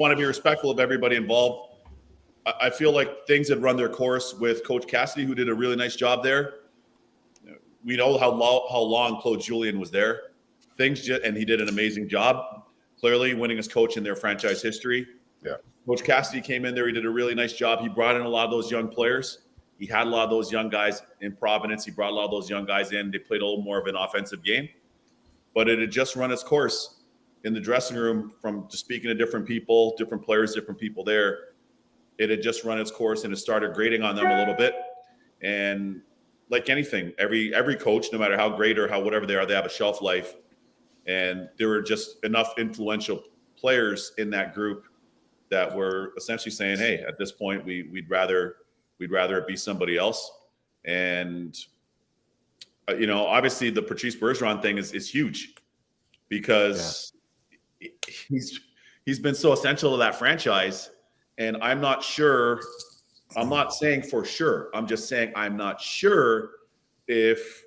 want to be respectful of everybody involved. I feel like things had run their course with Coach Cassidy, who did a really nice job there. We know how long Claude Julien was there. And he did an amazing job, clearly winning as coach in their franchise history. Yeah. Coach Cassidy came in there. He did a really nice job. He brought in a lot of those young players. He had a lot of those young guys in Providence. He brought a lot of those young guys in. They played a little more of an offensive game. But it had just run its course in the dressing room from just speaking to different people, different players, different people there. It had just run its course, and it started grating on them a little bit. And like anything, every coach, no matter how great or how whatever they are, they have a shelf life. And there were just enough influential players in that group that were essentially saying, hey, at this point, we'd rather it be somebody else. And obviously the Patrice Bergeron thing is huge because he's been so essential to that franchise. And I'm not saying for sure. I'm just saying I'm not sure if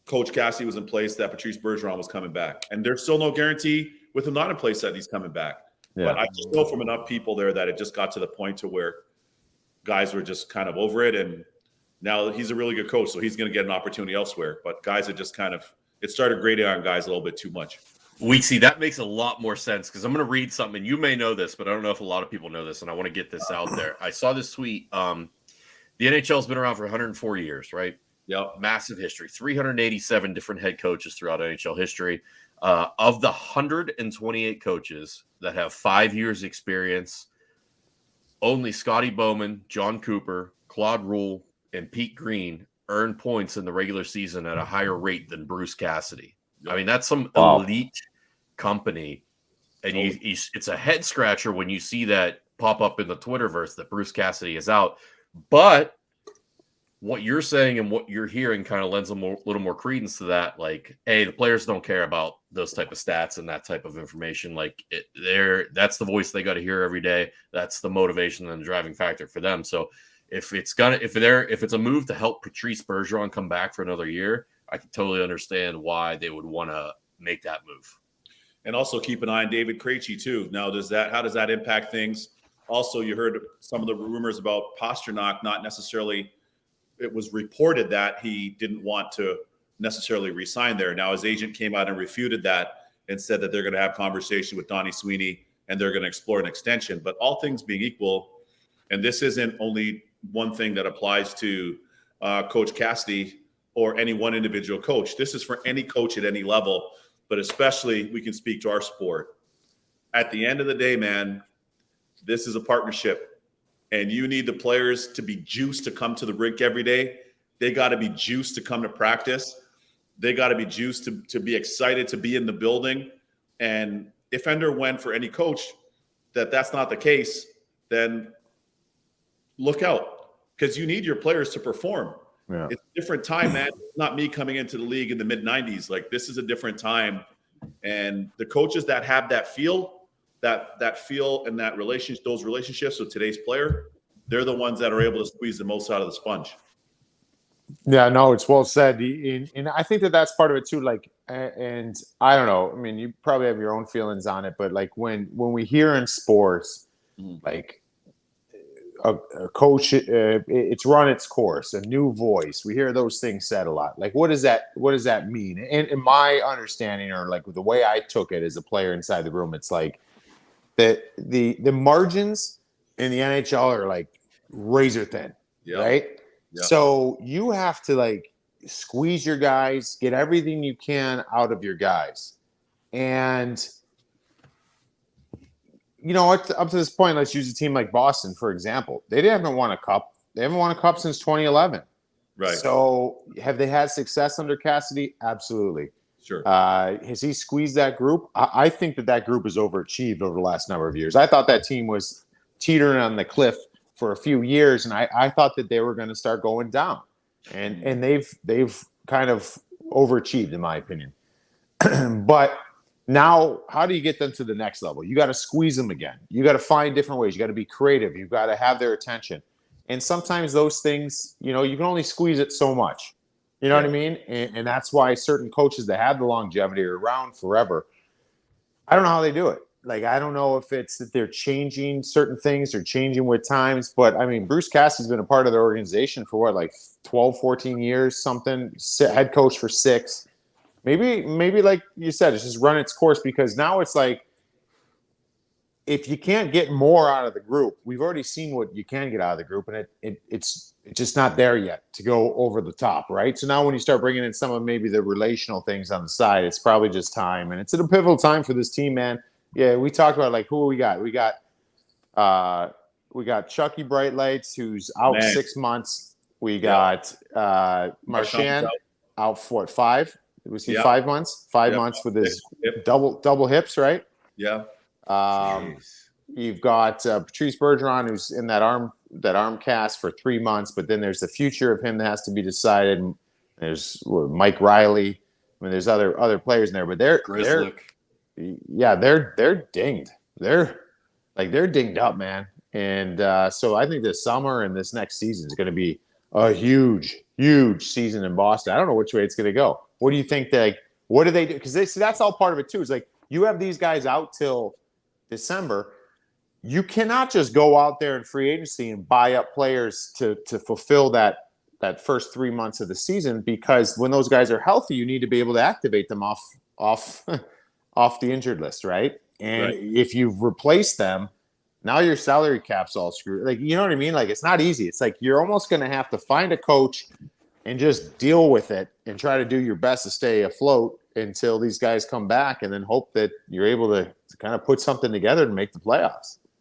Coach Cassidy was in place that Patrice Bergeron was coming back. And there's still no guarantee with him not in place that he's coming back. Yeah. But I just know from enough people there that it just got to the point to where guys were just kind of over it. And now he's a really good coach, so he's going to get an opportunity elsewhere. But guys are just it started grating on guys a little bit too much. That makes a lot more sense because I'm going to read something. And you may know this, but I don't know if a lot of people know this, and I want to get this out there. I saw this tweet. The NHL has been around for 104 years, right? Yep. Massive history. 387 different head coaches throughout NHL history. Of the 128 coaches that have 5 years experience, only Scotty Bowman, John Cooper, Claude Roule, and Pete Green earned points in the regular season at a higher rate than Bruce Cassidy. Yep. I mean, that's some elite company. And it's a head scratcher when you see that pop up in the Twitterverse that Bruce Cassidy is out. But what you're saying and what you're hearing kind of lends a little more credence to that. Like, hey, the players don't care about those type of stats and that type of information. Like, that's the voice they got to hear every day. That's the motivation and the driving factor for them. So if it's a move to help Patrice Bergeron come back for another year, I can totally understand why they would want to make that move. And also keep an eye on David Krejci too. Now, how does that impact things? Also, you heard some of the rumors about Pastrnak not necessarily. It was reported that he didn't want to necessarily resign there. Now, his agent came out and refuted that and said that they're going to have conversation with Donnie Sweeney and they're going to explore an extension. But all things being equal, and this isn't only one thing that applies to Coach Cassidy or any one individual coach. This is for any coach at any level, but especially we can speak to our sport. At the end of the day, man, this is a partnership. And you need the players to be juiced to come to the rink every day. They got to be juiced to come to practice. They got to be juiced to be excited to be in the building. And if and when for any coach that's not the case, then look out because you need your players to perform. Yeah. It's a different time, man. It's not me coming into the league in the mid-90s. Like, this is a different time. And the coaches that have that feel and those relationships with today's player, they're the ones that are able to squeeze the most out of the sponge. Yeah, no, it's well said. And I think that's part of it too. Like, and I don't know, I mean, you probably have your own feelings on it, but like when we hear in sports, like a coach, it's run its course, a new voice. We hear those things said a lot. Like, what does that mean? And in my understanding, or like the way I took it as a player inside the room, it's like, the margins in the NHL are like razor thin, right? Yeah. So you have to like squeeze your guys, get everything you can out of your guys. And, up to this point, let's use a team like Boston, for example. They haven't won a cup. They haven't won a cup since 2011. Right. So have they had success under Cassidy? Absolutely. Sure. Has he squeezed that group? I think that group has overachieved over the last number of years. I thought that team was teetering on the cliff for a few years, and I thought that they were going to start going down. And they've kind of overachieved, in my opinion. But now, how do you get them to the next level? You got to squeeze them again. You got to find different ways. You got to be creative. You've got to have their attention. And sometimes those things, you can only squeeze it so much. You know what I mean? And that's why certain coaches that have the longevity are around forever. I don't know how they do it. like, I don't know if it's that they're changing certain things or changing with times, but I mean, Bruce Cassidy's been a part of the organization for what, like 12, 14 years, something, head coach for 6. Maybe like you said, it's just run its course, because now it's like, if you can't get more out of the group, we've already seen what you can get out of the group, and it's just not there yet to go over the top, right? So now when you start bringing in some of maybe the relational things on the side, it's probably just time, and it's at a pivotal time for this team, man. Yeah, we talked about, like, who we got. We got Chucky Brightlights, who's out 6 months. We got Marchand out for 5. Was he 5 months? 5 months with his double hips, right? Yeah. You've got Patrice Bergeron, who's in that arm cast for 3 months, but then there's the future of him that has to be decided. And there's Mike Riley. I mean, there's other players in there, but they're dinged. They're dinged up, man. And so I think this summer and this next season is going to be a huge season in Boston. I don't know which way it's going to go. What do you think? What do they do? Because that's all part of it too. It's like, you have these guys out till December. You cannot just go out there in free agency and buy up players to fulfill that first 3 months of the season, because when those guys are healthy, you need to be able to activate them off the injured list, right? And if you've replaced them, now your salary cap's all screwed. Like, you know what I mean? Like, it's not easy. It's like you're almost going to have to find a coach and just deal with it and try to do your best to stay afloat until these guys come back, and then hope that you're able to kind of put something together to make the playoffs.